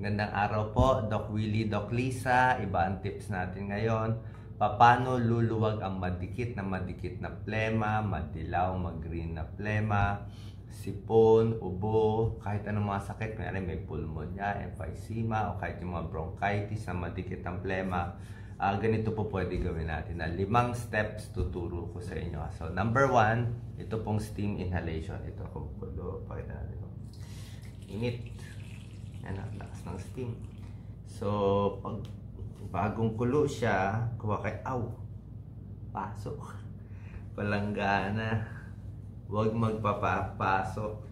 Magandang araw po, Doc Willie, Doc Lisa. Iba ang tips natin ngayon. Paano luluwag ang madikit na plema, madilaw, mag-green na plema, sipon, ubo, kahit anong mga sakit. Kunyari may pulmonya, emphysema, o kahit yung mga bronchitis na madikit ang plema. Ganito po pwede gawin natin na 5 steps tuturo ko sa inyo. So, number 1, ito pong steam inhalation. Ito kung pakita natin. Init. Yan ang lakas ng steam. So, pag bagong kulo siya, kuha kay pasok. Palanggana. Huwag magpapasok.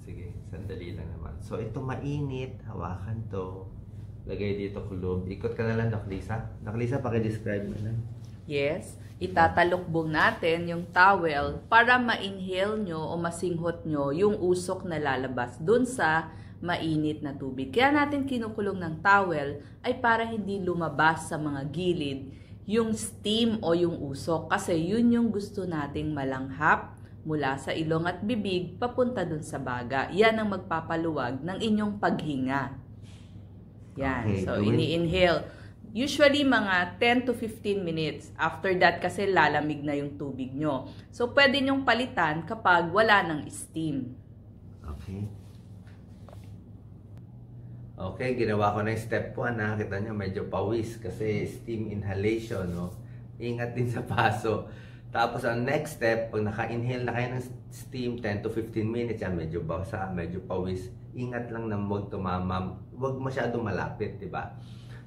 Sige, sandali lang naman. So, ito mainit. Hawakan to. Lagay dito kulob. Ikot ka na lang, Doc Lisa. Doc Lisa, paki-describe mo lang. Yes. Itatalukbong natin yung towel para ma-inhale nyo o masinghot nyo yung usok na lalabas dun sa mainit na tubig. Kaya natin kinukulong ng towel ay para hindi lumabas sa mga gilid yung steam o yung usok. Kasi yun yung gusto nating malanghap mula sa ilong at bibig papunta dun sa baga. Yan ang magpapaluwag ng inyong paghinga. Yan. Okay, So, ini-inhale. Usually, mga 10 to 15 minutes. After that, kasi lalamig na yung tubig nyo. So, pwede nyong palitan kapag wala ng steam. Okay. Okay, ginawa ko na yung step 1. Nakita nyo, medyo pawis kasi steam inhalation, no? Ingat din sa paso. Tapos, ang next step, pag naka-inhale na kayo ng steam, 10 to 15 minutes, yan, medyo basa, medyo pawis. Ingat lang na huwag tumamam. Huwag masyadong malapit, di ba?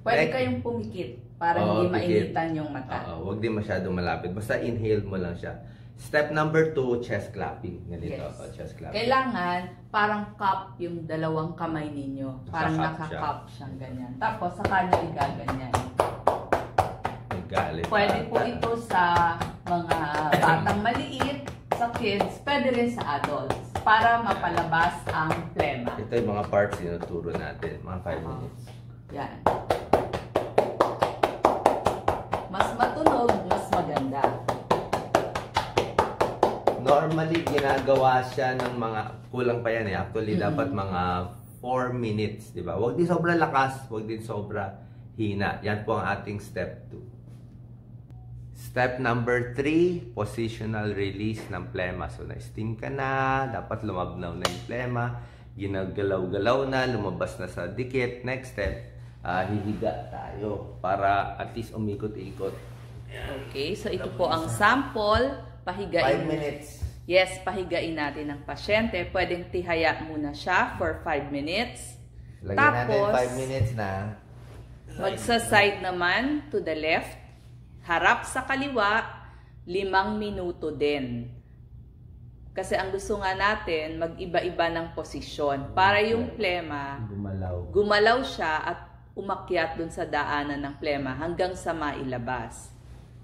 Pwede kayong pumikit para hindi mainitan yung mata. Huwag din masyadong malapit. Basta inhale mo lang siya. Step number 2, chest clapping. Ganito, Yes. chest clapping. Kailangan parang cup yung dalawang kamay ninyo. Parang naka-cup siyang ganyan. Tapos saka nyo igaganyan. Nagalit. Pwede po ito sa mga batang maliit, sa kids, pwede rin sa adults para mapalabas ang plema. Ito yung mga parts tinuturo natin. Mga 5 minutes. Yan. Mas matunog, mas maganda. Normally, ginagawa siya ng mga, kulang pa yan eh. Actually, dapat mga 4 minutes, di ba? Huwag din sobra lakas, huwag din sobra hina. Yan po ang ating step 2. Step number 3, positional release ng plema. So, na-steam ka na, dapat lumabnaw na yung plema, ginagalaw-galaw na, lumabas na sa dikit. Next step, hihiga tayo para at least umikot-ikot. Okay, so ito po ang sample. Pahigain. 5 minutes. Yes, pahigain natin ang pasyente. Pwedeng tihaya muna siya for 5 minutes. Lagyan natin 5 minutes na. Magsa-side naman to the left. Harap sa kaliwa, 5 minuto din. Kasi ang gusto nga natin, mag-iba-iba ng posisyon. Para yung plema, gumalaw siya at umakyat dun sa daanan ng plema hanggang sa mailabas.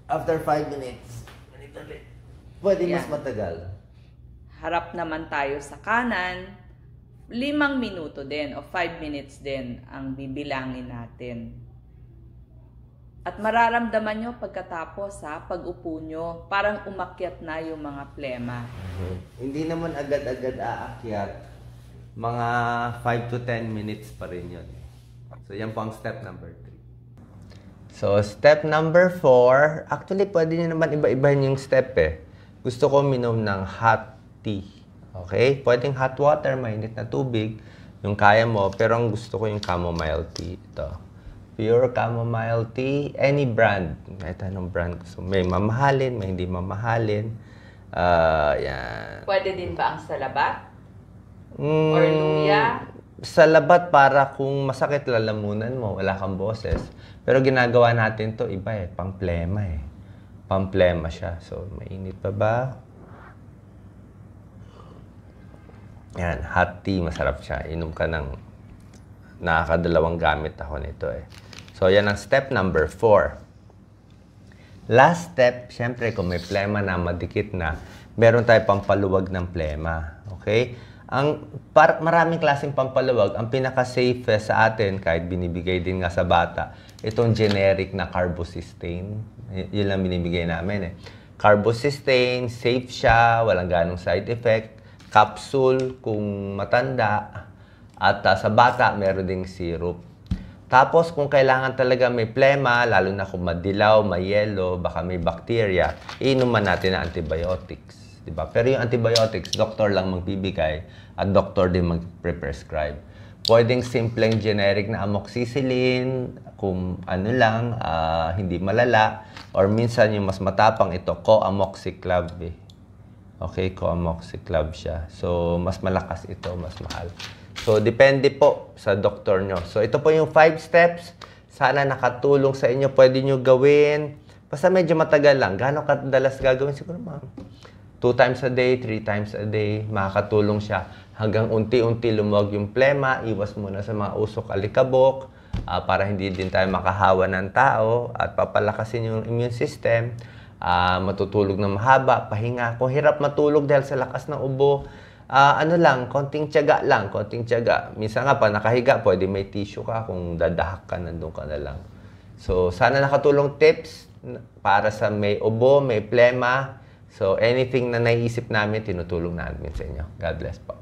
After 5 minutes, pwede mas matagal. Harap naman tayo sa kanan, 5 minuto din o 5 minutes din ang bibilangin natin. At mararamdaman nyo pagkatapos pag-upo nyo, parang umakyat na yung mga plema. Hindi naman agad-agad aakyat. Mga 5 to 10 minutes pa rin yun. So, yan po ang step number 3. So, step number 4, actually, pwede nyo naman iba-ibahin yung step eh. Gusto ko minom ng hot tea. Okay? Pwedeng hot water, mainit na tubig, yung kaya mo. Pero ang gusto ko yung chamomile tea. Ito. Pure chamomile tea, any brand. Kahit anong brand gusto. May mamahalin, may hindi mamahalin. Yan. Pwede din ba ang salabat? Or luya? Sa labat para kung masakit lalamunan mo, wala kang boses. Pero ginagawa natin to iba eh, pamplema eh. Pamplema siya. So, mainit pa ba? Yan, hot tea, masarap siya. Inom ka ng nakakadalawang gamit ako nito eh. So, yan ang step number 4. Last step, syempre kung may plema na madikit na, meron tayo pampaluwag ng plema. Okay? Maraming klaseng pampaluwag. Ang pinaka-safest sa atin, kahit binibigay din nga sa bata, itong generic na Carbocisteine. Yun lang binibigay namin eh. Carbocisteine, safe siya, walang ganong side effect. Capsule kung matanda. At sa bata, meron ding syrup. Tapos, kung kailangan talaga may plema, lalo na kung madilaw, may yellow, baka may bacteria, inuman natin ang antibiotics. Diba? Pero yung antibiotics, doktor lang magbibigay at doktor din mag-prescribe. Pwedeng simpleng generic na amoxicillin, kung ano lang, hindi malala, or minsan yung mas matapang ito, co-amoxiclav. Okay, co-amoxiclav siya. So, mas malakas ito, mas mahal. So, depende po sa doktor nyo. So, ito po yung 5 steps. Sana nakatulong sa inyo. Pwede nyo gawin. Basta medyo matagal lang. Gano'ng kadalas gagawin? Siguro, ma'am. 2 times a day, 3 times a day. Makakatulong siya. Hanggang unti-unti lumuwag yung plema. Iwas muna sa mga usok alikabok. Para hindi din tayo makahawa ng tao. At papalakasin yung immune system. Matutulog na mahaba. Pahinga. Kung hirap matulog dahil sa lakas ng ubo, ano lang, konting tiyaga lang, konting tiyaga. Minsan nga pa nakahiga, pwede may tissue ka, kung dadahak ka, nandun ka na lang. So, sana nakatulong tips para sa may ubo, may plema. So, anything na naiisip namin, tinutulong namin sa inyo. God bless po.